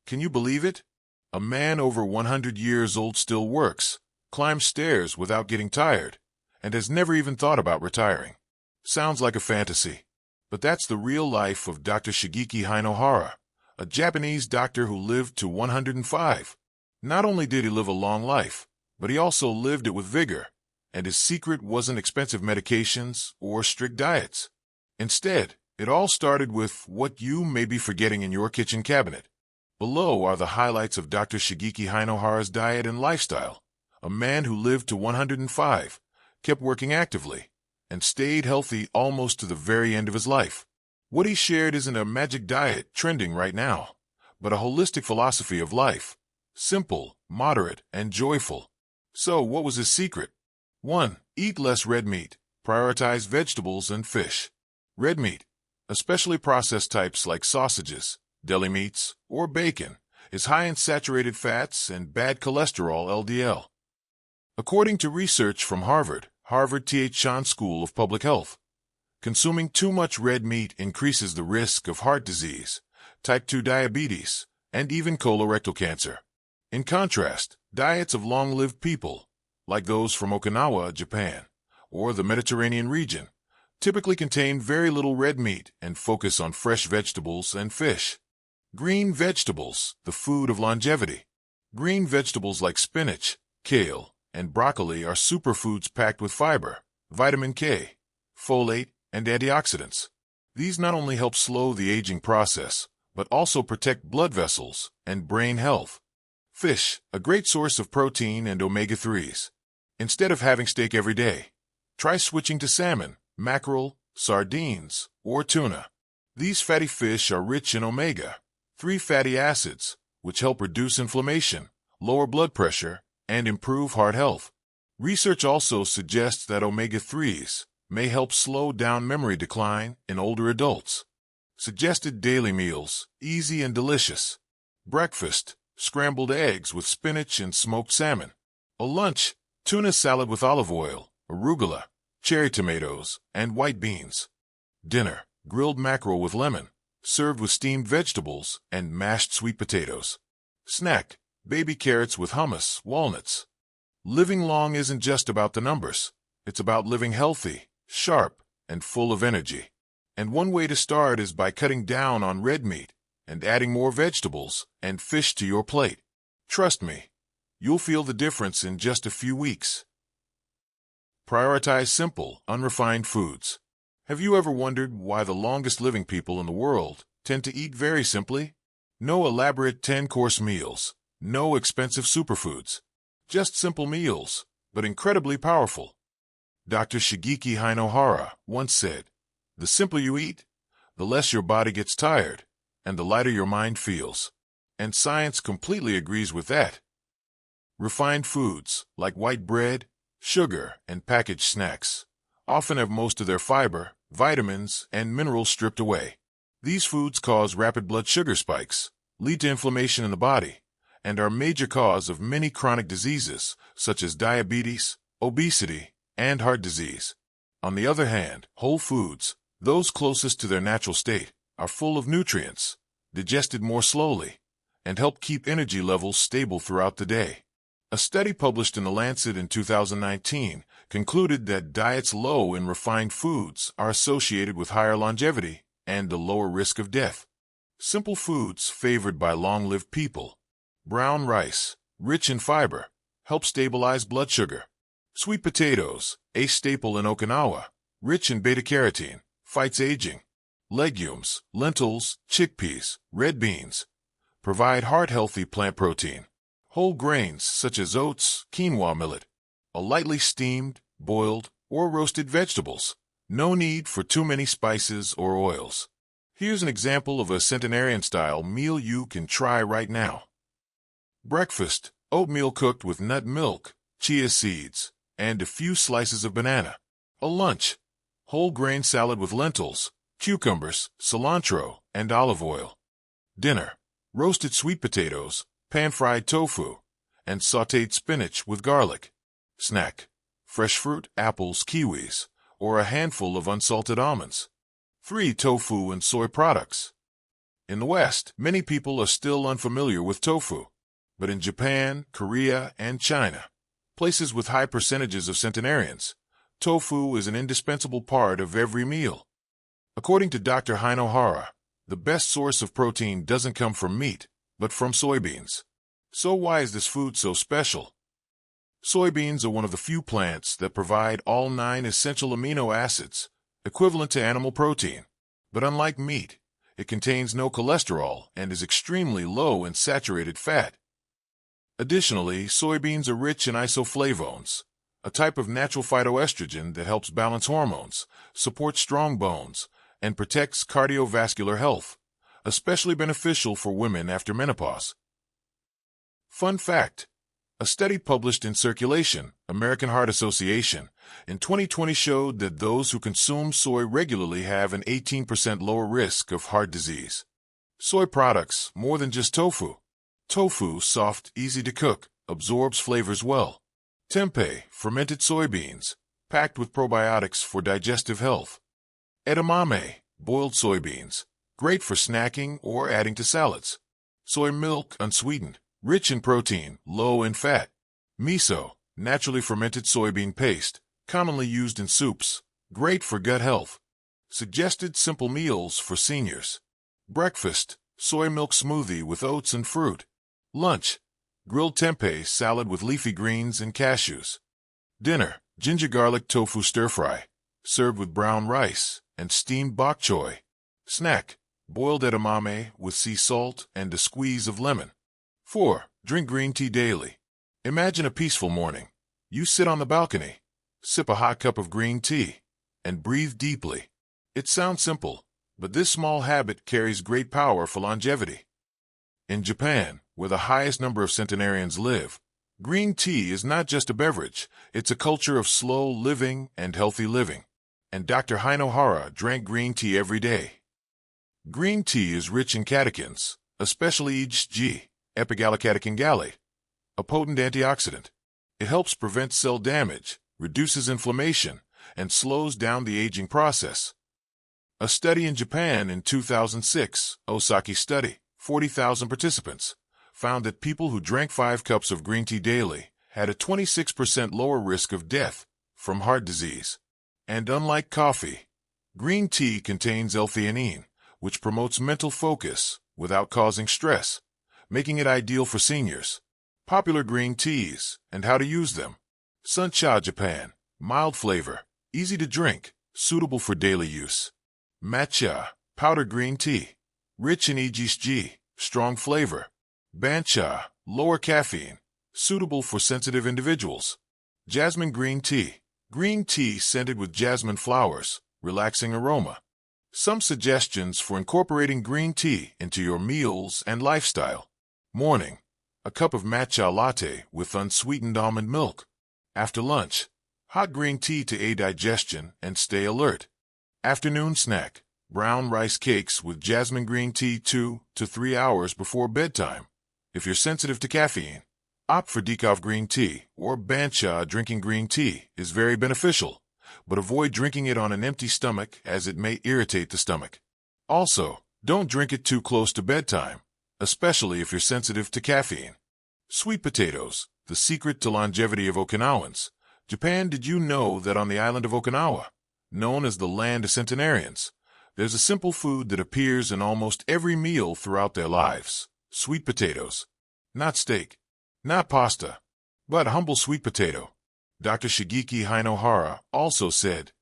Can you believe it? A man over 100 years old still works, climbs stairs without getting tired, and has never even thought about retiring. Sounds like a fantasy. But that's the real life of Dr. Shigeki Hainohara, a Japanese doctor who lived to 105. Not only did he live a long life, but he also lived it with vigor, and his secret wasn't expensive medications or strict diets. Instead, it all started with what you may be forgetting in your kitchen cabinet. Below are the highlights of Dr. Shigeki Hainohara's diet and lifestyle. A man who lived to 105, kept working actively, and stayed healthy almost to the very end of his life. What he shared isn't a magic diet trending right now, but a holistic philosophy of life. Simple, moderate, and joyful. So, what was his secret? 1. Eat less red meat. Prioritize vegetables and fish. Red meat, especially processed types like sausages, deli meats, or bacon, is high in saturated fats and bad cholesterol LDL. According to research from Harvard T.H. Chan School of Public Health, consuming too much red meat increases the risk of heart disease, type 2 diabetes, and even colorectal cancer. In contrast, diets of long-lived people, like those from Okinawa, Japan, or the Mediterranean region, typically contain very little red meat and focus on fresh vegetables and fish. Green vegetables, the food of longevity. Green vegetables like spinach, kale, and broccoli are superfoods packed with fiber, vitamin K, folate, and antioxidants. These not only help slow the aging process, but also protect blood vessels and brain health. Fish, a great source of protein and omega-3s. Instead of having steak every day, try switching to salmon, mackerel, sardines, or tuna. These fatty fish are rich in omega-3 fatty acids, which help reduce inflammation, lower blood pressure, and improve heart health. Research also suggests that omega-3s may help slow down memory decline in older adults. Suggested daily meals, easy and delicious. Breakfast, scrambled eggs with spinach and smoked salmon. A lunch, tuna salad with olive oil, arugula, cherry tomatoes, and white beans. Dinner, grilled mackerel with lemon, served with steamed vegetables and mashed sweet potatoes. Snack, baby carrots with hummus, walnuts. Living long isn't just about the numbers. It's about living healthy, sharp, and full of energy. And one way to start is by cutting down on red meat and adding more vegetables and fish to your plate. Trust me, you'll feel the difference in just a few weeks. Prioritize simple, unrefined foods. Have you ever wondered why the longest living people in the world tend to eat very simply? No elaborate 10-course meals, no expensive superfoods. Just simple meals, but incredibly powerful. Dr. Shigeki Hainohara once said, "The simpler you eat, the less your body gets tired, and the lighter your mind feels." And science completely agrees with that. Refined foods, like white bread, sugar, and packaged snacks, often have most of their fiber, vitamins, and minerals stripped away. These foods cause rapid blood sugar spikes, lead to inflammation in the body, and are a major cause of many chronic diseases, such as diabetes, obesity, and heart disease. On the other hand, whole foods, those closest to their natural state, are full of nutrients, digested more slowly, and help keep energy levels stable throughout the day. A study published in The Lancet in 2019 concluded that diets low in refined foods are associated with higher longevity and a lower risk of death. Simple foods favored by long-lived people. Brown rice, rich in fiber, helps stabilize blood sugar. Sweet potatoes, a staple in Okinawa, rich in beta-carotene, fights aging. Legumes, lentils, chickpeas, red beans, provide heart-healthy plant protein. Whole grains such as oats, quinoa millet, a lightly steamed, boiled, or roasted vegetables. No need for too many spices or oils. Here's an example of a centenarian-style meal you can try right now. Breakfast, oatmeal cooked with nut milk, chia seeds, and a few slices of banana. A lunch, whole grain salad with lentils, cucumbers, cilantro, and olive oil. Dinner, roasted sweet potatoes, pan-fried tofu, and sautéed spinach with garlic. Snack, fresh fruit, apples, kiwis, or a handful of unsalted almonds. 3 tofu and soy products. In the West, many people are still unfamiliar with tofu. But in Japan, Korea, and China, places with high percentages of centenarians, tofu is an indispensable part of every meal. According to Dr. Hino Hara, the best source of protein doesn't come from meat, but from soybeans. So why is this food so special? Soybeans are one of the few plants that provide all 9 essential amino acids, equivalent to animal protein. But unlike meat, it contains no cholesterol and is extremely low in saturated fat. Additionally, soybeans are rich in isoflavones, a type of natural phytoestrogen that helps balance hormones, supports strong bones, and protects cardiovascular health, especially beneficial for women after menopause. Fun fact: a study published in Circulation, American Heart Association, in 2020 showed that those who consume soy regularly have an 18% lower risk of heart disease. Soy products, more than just tofu. Tofu, soft, easy to cook, absorbs flavors well. Tempeh, fermented soybeans, packed with probiotics for digestive health. Edamame, boiled soybeans, great for snacking or adding to salads. Soy milk, unsweetened, rich in protein, low in fat. Miso, naturally fermented soybean paste, commonly used in soups, great for gut health. Suggested simple meals for seniors. Breakfast, soy milk smoothie with oats and fruit. Lunch, grilled tempeh salad with leafy greens and cashews. Dinner, ginger garlic tofu stir-fry, served with brown rice and steamed bok choy. Snack, boiled edamame with sea salt and a squeeze of lemon. 4. Drink green tea daily. Imagine a peaceful morning. You sit on the balcony, sip a hot cup of green tea, and breathe deeply. It sounds simple, but this small habit carries great power for longevity. In Japan, where the highest number of centenarians live, green tea is not just a beverage, it's a culture of slow living and healthy living. And Dr. Hino Hara drank green tea every day. Green tea is rich in catechins, especially EGG, epigallocatechin gallate, a potent antioxidant. It helps prevent cell damage, reduces inflammation, and slows down the aging process. A study in Japan in 2006, Osaki study, 40,000 participants, found that people who drank 5 cups of green tea daily had a 26% lower risk of death from heart disease. And unlike coffee, green tea contains L-theanine, which promotes mental focus without causing stress, making it ideal for seniors. Popular green teas and how to use them. Suncha Japan, mild flavor, easy to drink, suitable for daily use. Matcha, powdered green tea, rich in EGG, strong flavor. Bancha, lower caffeine, suitable for sensitive individuals. Jasmine green tea scented with jasmine flowers, relaxing aroma. Some suggestions for incorporating green tea into your meals and lifestyle. Morning, a cup of matcha latte with unsweetened almond milk. After lunch, hot green tea to aid digestion and stay alert. Afternoon snack, brown rice cakes with jasmine green tea 2 to 3 hours before bedtime. If you're sensitive to caffeine, opt for decaf green tea or bancha. Drinking green tea is very beneficial, but avoid drinking it on an empty stomach as it may irritate the stomach. Also, don't drink it too close to bedtime, especially if you're sensitive to caffeine. Sweet potatoes, the secret to longevity of Okinawans. Japan, did you know that on the island of Okinawa, known as the land of centenarians, there's a simple food that appears in almost every meal throughout their lives? Sweet potatoes. Not steak, not pasta, but humble sweet potato. Dr. Shigeki Hino Hara also said,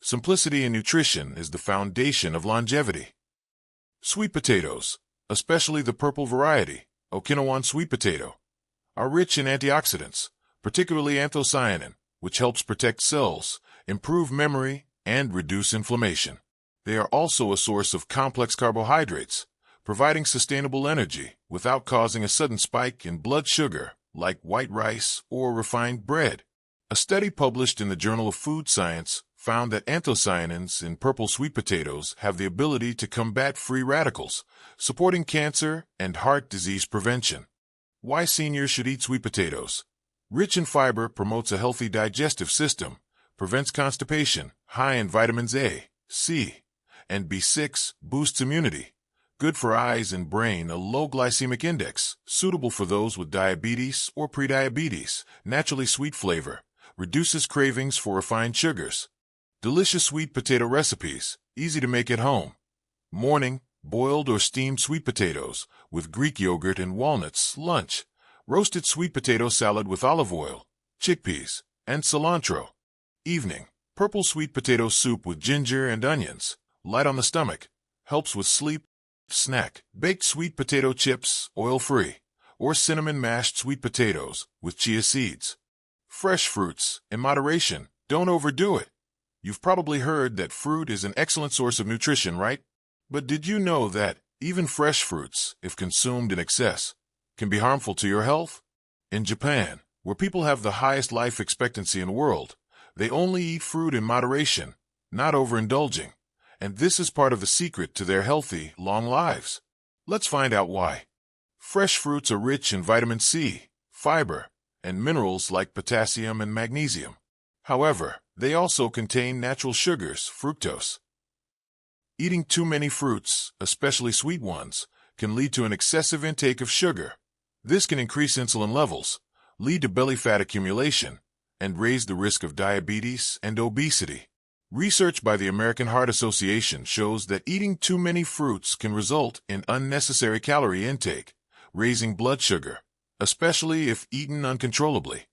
simplicity in nutrition is the foundation of longevity. Sweet potatoes, especially the purple variety, Okinawan sweet potato, are rich in antioxidants, particularly anthocyanin, which helps protect cells, improve memory, and reduce inflammation. They are also a source of complex carbohydrates, providing sustainable energy without causing a sudden spike in blood sugar like white rice or refined bread. A study published in the Journal of Food Science found that anthocyanins in purple sweet potatoes have the ability to combat free radicals, supporting cancer and heart disease prevention. Why seniors should eat sweet potatoes? Rich in fiber, promotes a healthy digestive system, prevents constipation, high in vitamins A, C, and B6, boosts immunity, good for eyes and brain, a low glycemic index, suitable for those with diabetes or prediabetes, naturally sweet flavor, reduces cravings for refined sugars. Delicious sweet potato recipes, easy to make at home. Morning, boiled or steamed sweet potatoes with Greek yogurt and walnuts. Lunch, roasted sweet potato salad with olive oil, chickpeas, and cilantro. Evening, purple sweet potato soup with ginger and onions, light on the stomach, helps with sleep. Snack, baked sweet potato chips, oil-free, or cinnamon mashed sweet potatoes with chia seeds. Fresh fruits, in moderation, don't overdo it. You've probably heard that fruit is an excellent source of nutrition, right? But did you know that even fresh fruits, if consumed in excess, can be harmful to your health? In Japan, where people have the highest life expectancy in the world, they only eat fruit in moderation, not overindulging. And this is part of the secret to their healthy, long lives. Let's find out why. Fresh fruits are rich in vitamin C, fiber, and minerals like potassium and magnesium. However, they also contain natural sugars, fructose. Eating too many fruits, especially sweet ones, can lead to an excessive intake of sugar. This can increase insulin levels, lead to belly fat accumulation, and raise the risk of diabetes and obesity. Research by the American Heart Association shows that eating too many fruits can result in unnecessary calorie intake, raising blood sugar, especially if eaten uncontrollably.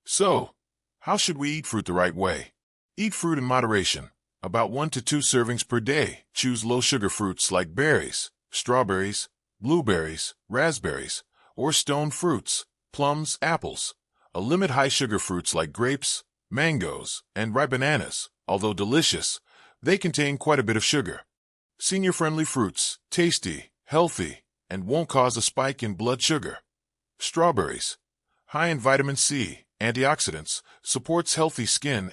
So, how should we eat fruit the right way? Eat fruit in moderation, about 1 to 2 servings per day. Choose low-sugar fruits like berries, strawberries, blueberries, raspberries, or stone fruits, plums, apples. Limit high-sugar fruits like grapes, mangoes, and ripe bananas. Although delicious, they contain quite a bit of sugar. Senior-friendly fruits, tasty, healthy, and won't cause a spike in blood sugar. Strawberries, high in vitamin C, antioxidants, supports healthy skin.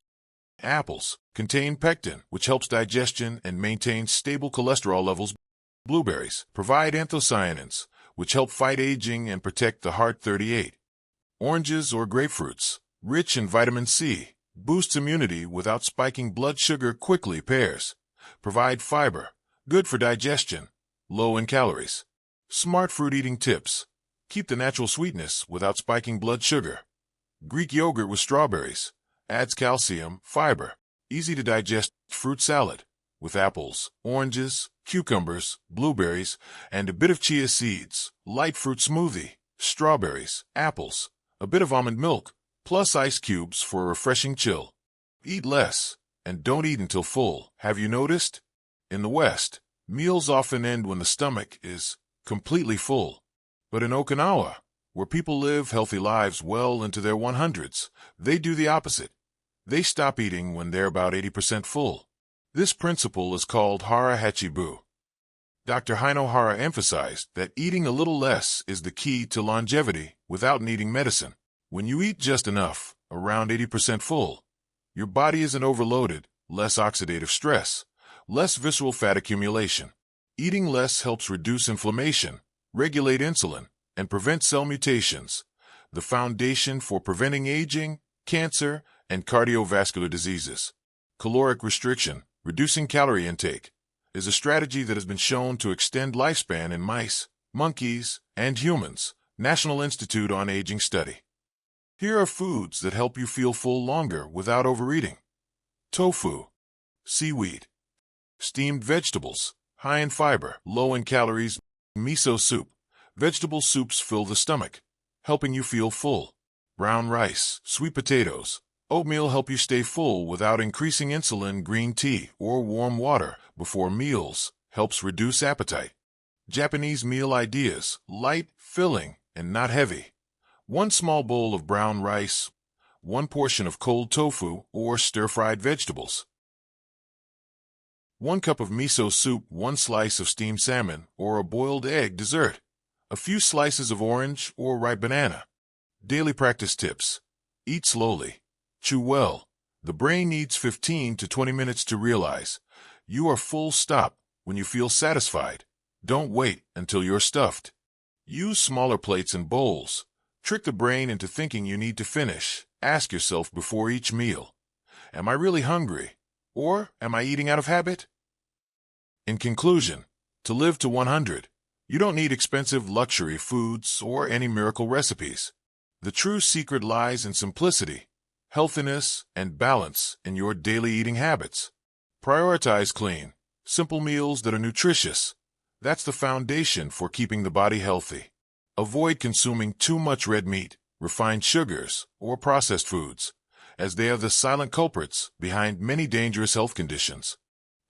Apples contain pectin, which helps digestion and maintains stable cholesterol levels. Blueberries provide anthocyanins, which help fight aging and protect the heart. 38. Oranges or grapefruits, rich in vitamin C, boosts immunity without spiking blood sugar quickly. Pears provide fiber, good for digestion, low in calories. Smart fruit eating tips. Keep the natural sweetness without spiking blood sugar. Greek yogurt with strawberries adds calcium, fiber, easy to digest. Fruit salad with apples, oranges, cucumbers, blueberries, and a bit of chia seeds. Light fruit smoothie, strawberries, apples, a bit of almond milk, plus ice cubes for a refreshing chill. Eat less, and don't eat until full. Have you noticed? In the West, meals often end when the stomach is completely full. But in Okinawa, where people live healthy lives well into their 100s, they do the opposite. They stop eating when they're about 80% full. This principle is called hara hachibu. Dr. Hino Hara emphasized that eating a little less is the key to longevity without needing medicine. When you eat just enough, around 80% full, your body isn't overloaded, less oxidative stress, less visceral fat accumulation. Eating less helps reduce inflammation, regulate insulin, and prevent cell mutations, the foundation for preventing aging, cancer, and cardiovascular diseases. Caloric restriction, reducing calorie intake, is a strategy that has been shown to extend lifespan in mice, monkeys, and humans. National Institute on Aging study. Here are foods that help you feel full longer without overeating. Tofu, seaweed, steamed vegetables, high in fiber, low in calories. Miso soup, vegetable soups fill the stomach, helping you feel full. Brown rice, sweet potatoes, oatmeal help you stay full without increasing insulin. Green tea or warm water before meals helps reduce appetite. Japanese meal ideas, light, filling, and not heavy. 1 small bowl of brown rice, 1 portion of cold tofu or stir-fried vegetables. 1 cup of miso soup, 1 slice of steamed salmon or a boiled egg. Dessert, a few slices of orange or ripe banana. Daily practice tips. Eat slowly. Chew well. The brain needs 15 to 20 minutes to realize you are full. Stop when you feel satisfied. Don't wait until you're stuffed. Use smaller plates and bowls. Trick the brain into thinking you need to finish. Ask yourself before each meal, am I really hungry? Or am I eating out of habit? In conclusion, To live to 100, you don't need expensive luxury foods or any miracle recipes. The true secret lies in simplicity, healthiness, and balance in your daily eating habits. Prioritize clean, simple meals that are nutritious. That's the foundation for keeping the body healthy. Avoid consuming too much red meat, refined sugars, or processed foods, as they are the silent culprits behind many dangerous health conditions.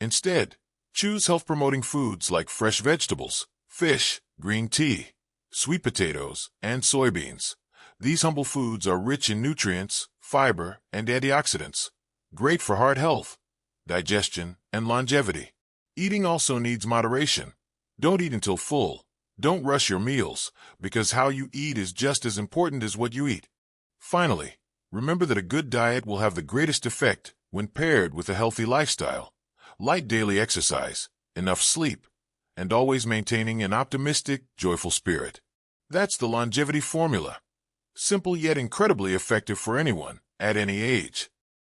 Instead, choose health-promoting foods like fresh vegetables, fish, green tea, sweet potatoes, and soybeans. These humble foods are rich in nutrients, fiber, and antioxidants, great for heart health, digestion, and longevity. Eating also needs moderation. Don't eat until full. Don't rush your meals, because how you eat is just as important as what you eat. Finally, remember that a good diet will have the greatest effect when paired with a healthy lifestyle, light daily exercise, enough sleep, and always maintaining an optimistic, joyful spirit. That's the longevity formula. Simple yet incredibly effective for anyone, at any age.